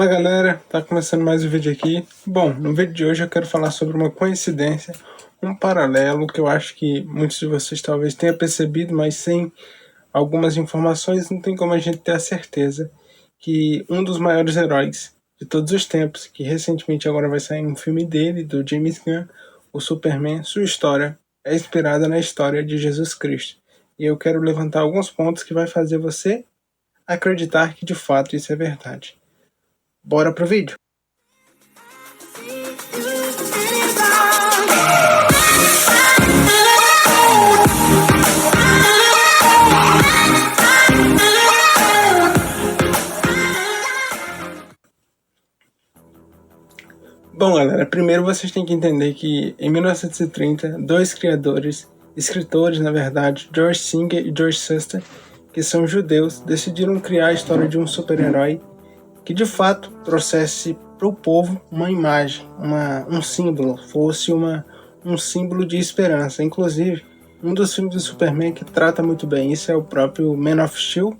Fala galera, tá começando mais um vídeo aqui. Bom, no vídeo de hoje eu quero falar sobre uma coincidência, um paralelo que eu acho que muitos de vocês talvez tenham percebido, mas sem algumas informações não tem como a gente ter a certeza que um dos maiores heróis de todos os tempos, que recentemente agora vai sair um filme dele, do James Gunn, o Superman, sua história é inspirada na história de Jesus Cristo. E eu quero levantar alguns pontos que vai fazer você acreditar que de fato isso é verdade. Bora pro vídeo? Bom galera, primeiro vocês têm que entender que em 1930, dois escritores na verdade, George Singer e George Shuster, que são judeus, decidiram criar a história de um super-herói que de fato trouxesse para o povo uma imagem, um símbolo, fosse um símbolo de esperança. Inclusive, um dos filmes do Superman que trata muito bem isso é o próprio Man of Steel,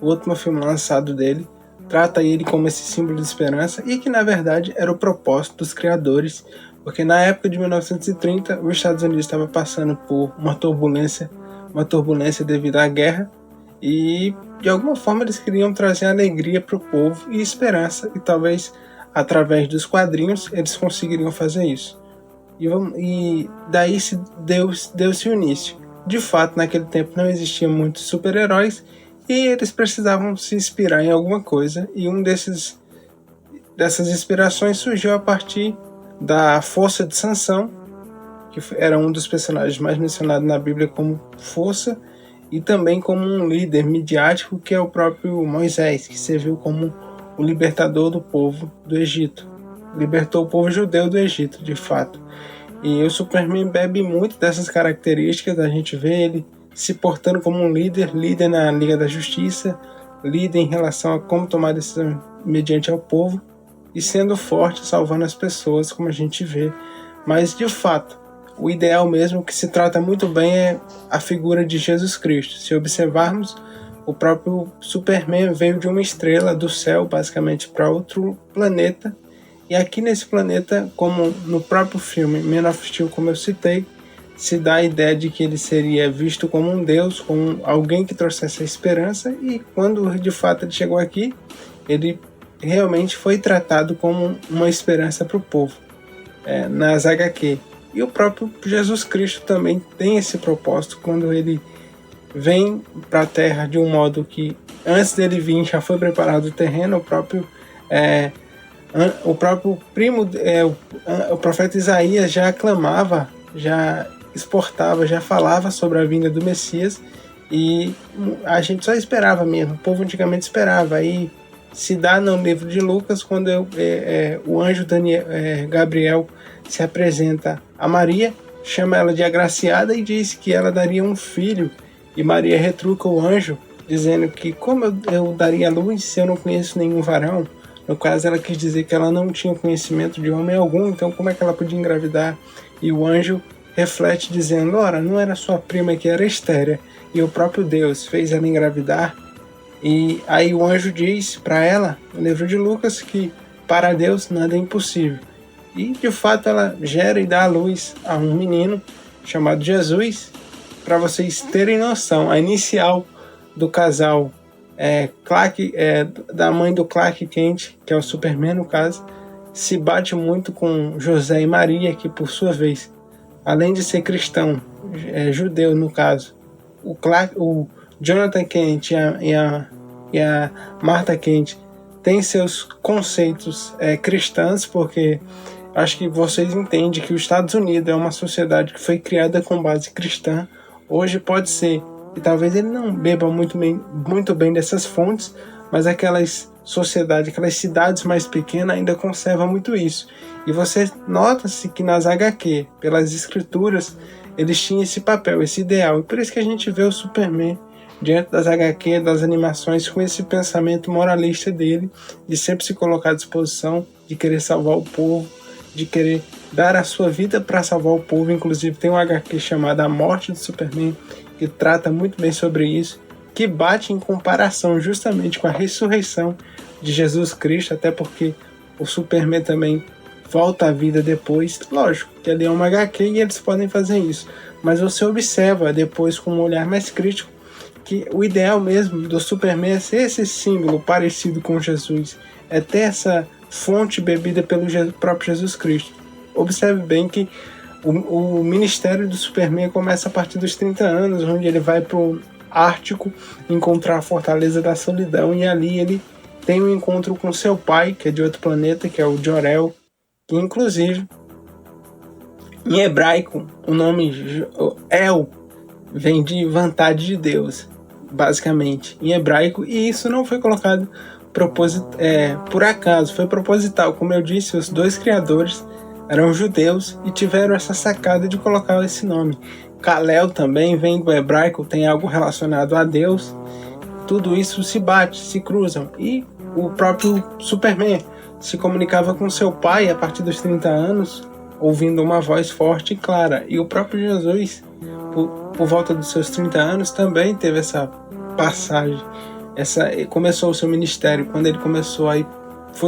o último filme lançado dele, trata ele como esse símbolo de esperança e que na verdade era o propósito dos criadores, porque na época de 1930 os Estados Unidos estava passando por uma turbulência devido à guerra e de alguma forma eles queriam trazer alegria para o povo e esperança, e talvez através dos quadrinhos eles conseguiriam fazer isso. E daí deu-se o início. De fato, naquele tempo não existiam muitos super-heróis e eles precisavam se inspirar em alguma coisa, e dessas inspirações surgiu a partir da força de Sansão, que era um dos personagens mais mencionados na Bíblia como força, e também como um líder midiático, que é o próprio Moisés, que serviu como o libertador do povo do Egito. Libertou o povo judeu do Egito, de fato. E o Superman bebe muito dessas características. A gente vê ele se portando como um líder na Liga da Justiça, líder em relação a como tomar decisão mediante ao povo, e sendo forte, salvando as pessoas, como a gente vê. Mas, de fato, o ideal mesmo, que se trata muito bem, é a figura de Jesus Cristo. Se observarmos, o próprio Superman veio de uma estrela do céu, basicamente, para outro planeta. E aqui nesse planeta, como no próprio filme Man of Steel, como eu citei, se dá a ideia de que ele seria visto como um deus, como alguém que trouxesse a esperança, e quando de fato ele chegou aqui, ele realmente foi tratado como uma esperança para o povo, nas HQ. E o próprio Jesus Cristo também tem esse propósito quando ele vem para a Terra de um modo que antes dele vir já foi preparado o terreno. O próprio primo, o profeta Isaías já aclamava, já exportava, já falava sobre a vinda do Messias, e a gente só esperava mesmo, o povo antigamente esperava. Aí se dá no livro de Lucas, quando o anjo Gabriel se apresenta a Maria, chama ela de agraciada e diz que ela daria um filho, e Maria retruca o anjo, dizendo que como eu daria luz se eu não conheço nenhum varão. No caso, ela quis dizer que ela não tinha conhecimento de homem algum, então como é que ela podia engravidar? E o anjo reflete dizendo: ora, não era sua prima que era estéril, e o próprio Deus fez ela engravidar? E aí o anjo diz para ela, no livro de Lucas, que para Deus nada é impossível. E de fato ela gera e dá à luz a um menino chamado Jesus. Para vocês terem noção, a inicial do casal da mãe do Clark Kent, que é o Superman no caso, se bate muito com José e Maria, que por sua vez, além de ser cristão, judeu no caso, o Jonathan Kent e a Martha Kent têm seus conceitos cristãos, porque acho que vocês entendem que os Estados Unidos é uma sociedade que foi criada com base cristã. Hoje pode ser, e talvez ele não beba muito bem dessas fontes, mas aquelas cidades mais pequenas ainda conservam muito isso. E você nota-se que nas HQ, pelas escrituras, eles tinham esse papel, esse ideal. E por isso que a gente vê o Superman diante das HQ, das animações, com esse pensamento moralista dele, de sempre se colocar à disposição, de querer salvar o povo, de querer dar a sua vida para salvar o povo. Inclusive tem um HQ chamado A Morte do Superman, que trata muito bem sobre isso, que bate em comparação justamente com a ressurreição de Jesus Cristo, até porque o Superman também volta à vida depois. Lógico que ali é uma HQ e eles podem fazer isso, mas você observa depois com um olhar mais crítico que o ideal mesmo do Superman é ser esse símbolo parecido com Jesus, é ter essa fonte bebida pelo próprio Jesus Cristo. Observe bem que o ministério do Superman começa a partir dos 30 anos, onde ele vai para o Ártico encontrar a Fortaleza da Solidão, e ali ele tem um encontro com seu pai, que é de outro planeta, que é o Jor-El, que inclusive em hebraico o nome El vem de vontade de Deus, basicamente, em hebraico, e isso não foi colocado por acaso, foi proposital. Como eu disse, os dois criadores eram judeus e tiveram essa sacada de colocar esse nome. Kal-El também vem do hebraico, tem algo relacionado a Deus. Tudo isso se bate, se cruzam. E o próprio Superman se comunicava com seu pai a partir dos 30 anos, ouvindo uma voz forte e clara. E o próprio Jesus, por volta dos seus 30 anos, também teve essa passagem. Começou o seu ministério. Quando ele começou, aí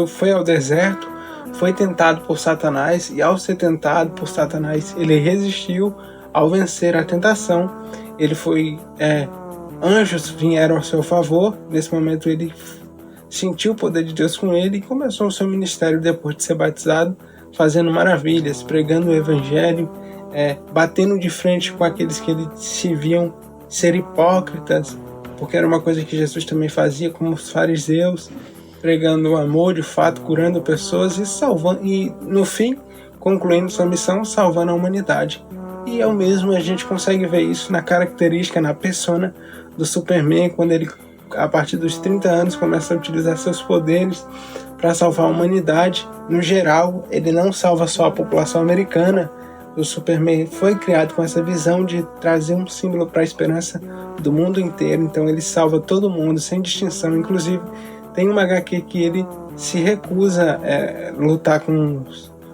foi ao deserto, foi tentado por Satanás, e ao ser tentado por Satanás, ele resistiu. Ao vencer a tentação, ele anjos vieram ao seu favor. Nesse momento ele sentiu o poder de Deus com ele e começou o seu ministério depois de ser batizado, fazendo maravilhas, pregando o evangelho, batendo de frente com aqueles que ele se viam ser hipócritas, porque era uma coisa que Jesus também fazia, como os fariseus, pregando o amor de fato, curando pessoas e salvando, e no fim concluindo sua missão, salvando a humanidade. E ao mesmo a gente consegue ver isso na característica, na persona do Superman, quando ele, a partir dos 30 anos, começa a utilizar seus poderes para salvar a humanidade. No geral, ele não salva só a população americana. O Superman foi criado com essa visão de trazer um símbolo para a esperança do mundo inteiro. Então ele salva todo mundo, sem distinção. Inclusive, tem uma HQ que ele se recusa a lutar com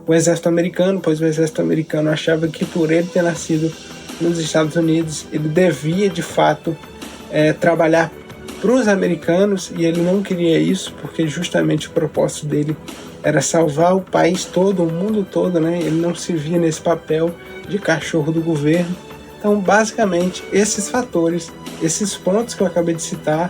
o exército americano, pois o exército americano achava que por ele ter nascido nos Estados Unidos, ele devia de fato trabalhar para os americanos, e ele não queria isso, porque justamente o propósito dele era salvar o país todo, o mundo todo, né? Ele não se via nesse papel de cachorro do governo. Então, basicamente, esses fatores, esses pontos que eu acabei de citar,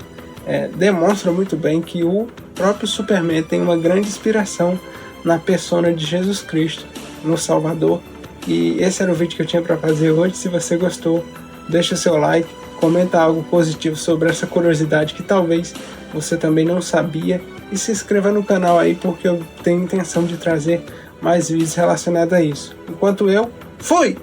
demonstram muito bem que o próprio Superman tem uma grande inspiração na persona de Jesus Cristo, no Salvador. E esse era o vídeo que eu tinha para fazer hoje. Se você gostou, deixa o seu like, comenta algo positivo sobre essa curiosidade que talvez você também não sabia, e se inscreva no canal aí, porque eu tenho intenção de trazer mais vídeos relacionados a isso. Enquanto eu fui!